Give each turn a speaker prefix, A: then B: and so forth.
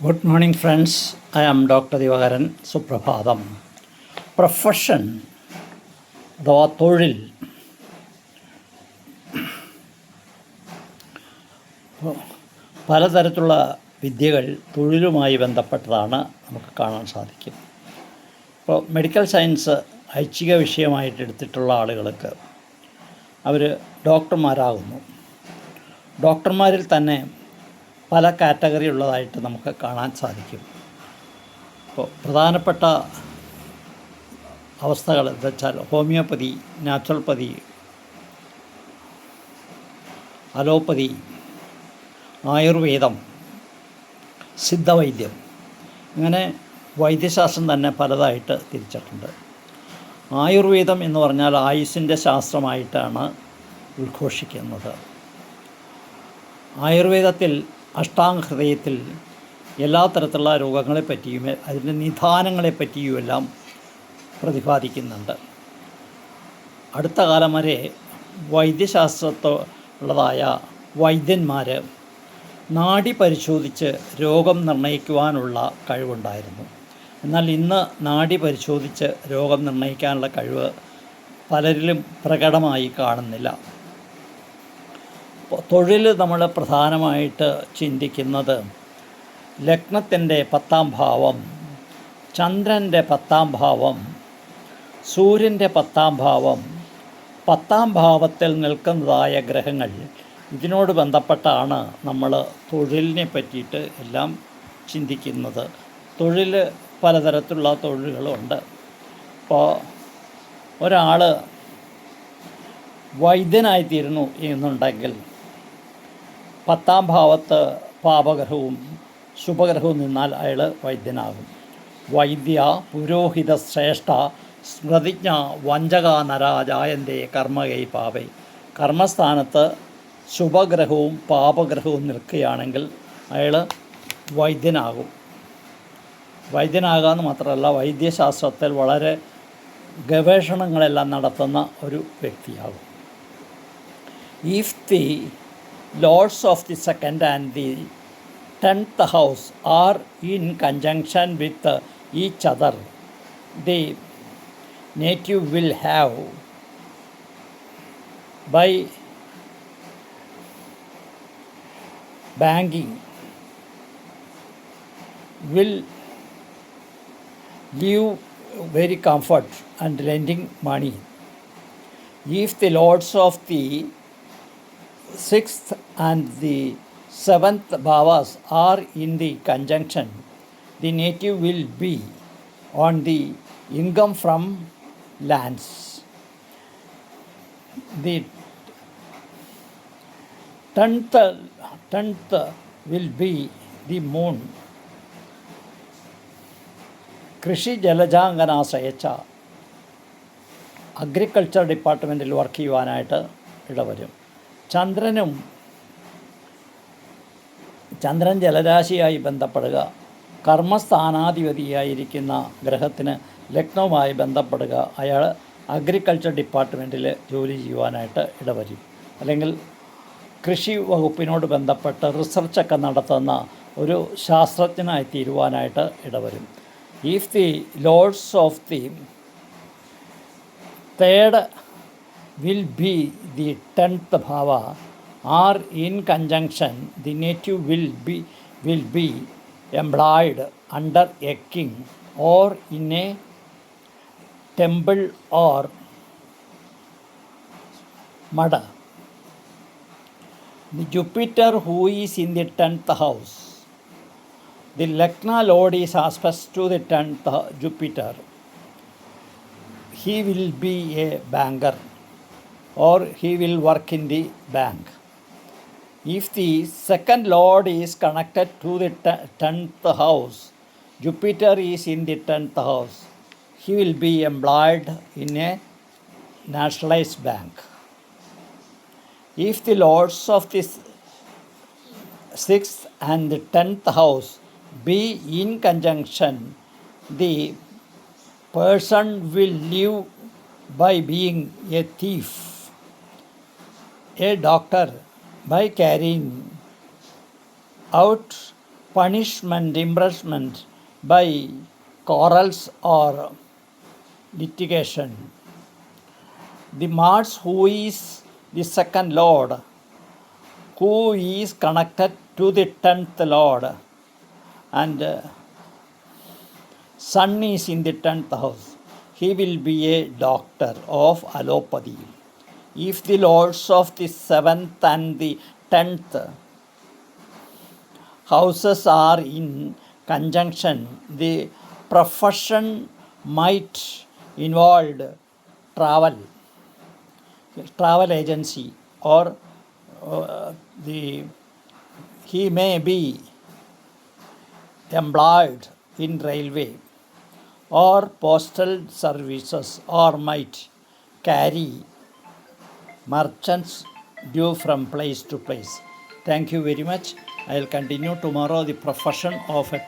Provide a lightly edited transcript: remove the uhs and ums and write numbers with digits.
A: Good morning, friends. I am Dr. Divakaran Suprabhatham. Profession അഥവാ തൊഴിൽ പലതരത്തിലുള്ള വിദ്യകൾ തൊഴിലുമായി ബന്ധപ്പെട്ടതാണ് നമുക്ക് കാണാൻ സാധിക്കും. ഇപ്പോൾ മെഡിക്കൽ സയൻസ് ഐച്ഛിക വിഷയമായിട്ട് എടുത്തിട്ടുള്ള ആളുകൾക്ക് അവർ ഡോക്ടർമാരാകുന്നു. ഡോക്ടർമാരിൽ തന്നെ പല കാറ്റഗറി ഉള്ളതായിട്ട് നമുക്ക് കാണാൻ സാധിക്കും. ഇപ്പോൾ പ്രധാനപ്പെട്ട അവസ്ഥകൾ എന്താ വെച്ചാൽ ഹോമിയോപ്പതി, നാച്ചുറൽപ്പതി, അലോപ്പതി, ആയുർവേദം, സിദ്ധവൈദ്യം, ഇങ്ങനെ വൈദ്യശാസ്ത്രം തന്നെ പലതായിട്ട് തിരിച്ചിട്ടുണ്ട്. ആയുർവേദം എന്ന് പറഞ്ഞാൽ ആയുസ്സിൻ്റെ ശാസ്ത്രമായിട്ടാണ് ഉദ്ഘോഷിക്കുന്നത്. ആയുർവേദത്തിൽ അഷ്ടാംഗഹൃദയത്തിൽ എല്ലാ തരത്തിലുള്ള രോഗങ്ങളെപ്പറ്റിയും അതിൻ്റെ നിദാനങ്ങളെപ്പറ്റിയുമെല്ലാം പ്രതിപാദിക്കുന്നുണ്ട്. അടുത്ത കാലം വരെ വൈദ്യശാസ്ത്രത്തുള്ളതായ വൈദ്യന്മാർ നാഡി പരിശോധിച്ച് രോഗം നിർണ്ണയിക്കുവാനുള്ള കഴിവുണ്ടായിരുന്നു. എന്നാൽ ഇന്ന് നാഡി പരിശോധിച്ച് രോഗം നിർണ്ണയിക്കാനുള്ള കഴിവ് പലരിലും പ്രകടമായി കാണുന്നില്ല. തൊഴിൽ നമ്മൾ പ്രധാനമായിട്ട് ചിന്തിക്കുന്നത് ലഗ്നത്തിൻ്റെ 10ാം ഭാവം, ചന്ദ്രൻ്റെ 10ാം ഭാവം, സൂര്യൻ്റെ 10ാം ഭാവം, 10ാം ഭാവത്തിൽ നിൽക്കുന്നതായ ഗ്രഹങ്ങൾ, ഇതിനോട് ബന്ധപ്പെട്ടാണ് നമ്മൾ തൊഴിലിനെ പറ്റിയിട്ട് എല്ലാം ചിന്തിക്കുന്നത്. തൊഴിൽ പലതരത്തിലുള്ള തൊഴിലുകളുണ്ട്. ഇപ്പോൾ ഒരാൾ വൈദ്യനായിത്തീരുന്നു എന്നുണ്ടെങ്കിൽ 10ാം ഭാവത്ത് പാപഗ്രഹവും ശുഭഗ്രഹവും നിന്നാൽ അയാൾ വൈദ്യനാകും. വൈദ്യ പുരോഹിത ശ്രേഷ്ഠ സ്മൃതിജ്ഞ വഞ്ചക നരാജായൻ്റെ കർമ്മകൈ പാപൈ. കർമ്മസ്ഥാനത്ത് ശുഭഗ്രഹവും പാപഗ്രഹവും നിൽക്കുകയാണെങ്കിൽ അയാൾ വൈദ്യനാകും. വൈദ്യനാകാമെന്ന് മാത്രമല്ല, വൈദ്യശാസ്ത്രത്തിൽ വളരെ ഗവേഷണങ്ങളെല്ലാം നടത്തുന്ന ഒരു വ്യക്തിയാകും. If the Lords of the 2nd and the 10th house are in conjunction with each other, the native will have by banking will live very comfort and lending money. If the Lords of the 6th and the 7th bhavas are in the conjunction, the native will be on the income from lands. The 10th will be the moon. കൃഷി ജലജാംഗനാശ്രയിച്ച agriculture ഡിപ്പാർട്ട്മെൻറ്റിൽ work ചെയ്യുവാനായിട്ട് ഇടവരും. ചന്ദ്രൻ ജലരാശിയായി ബന്ധപ്പെടുക, കർമ്മസ്ഥാനാധിപതിയായിരിക്കുന്ന ഗ്രഹത്തിന് ലഗ്നവുമായി ബന്ധപ്പെടുക, അയാൾ agriculture ഡിപ്പാർട്ട്മെൻറ്റിൽ ജോലി ചെയ്യുവാനായിട്ട് ഇടവരും. അല്ലെങ്കിൽ കൃഷി വകുപ്പിനോട് ബന്ധപ്പെട്ട് റിസർച്ചൊക്കെ നടത്തുന്ന ഒരു ശാസ്ത്രജ്ഞനായി തീരുവാനായിട്ട് ഇടവരും. If the lords of the 3rd will be the 10th bhava are in conjunction, the native will be employed under a king or in a temple or mada. The Jupiter who is in the 10th house, the Lagna Lord is aspect to the 10th Jupiter. He will be a banker or he will work in the bank. If the 2nd Lord is connected to the 10th house, Jupiter is in the 10th house, he will be employed in a nationalized bank. If the Lords of the 6th and the 10th house be in conjunction, the person will live by being a thief, a doctor by carrying out punishment, imprisonment by quarrels or litigation. The Mars, who is the second Lord, who is connected to the 10th Lord, and Sun is in the 10th house. He will be a doctor of allopathy. If the lords of the 7th and the 10th houses are in conjunction, the profession might involve travel agency, or he may be employed in railway or postal services, or might carry merchants due from place to place. Thank you very much. I will continue tomorrow the profession of a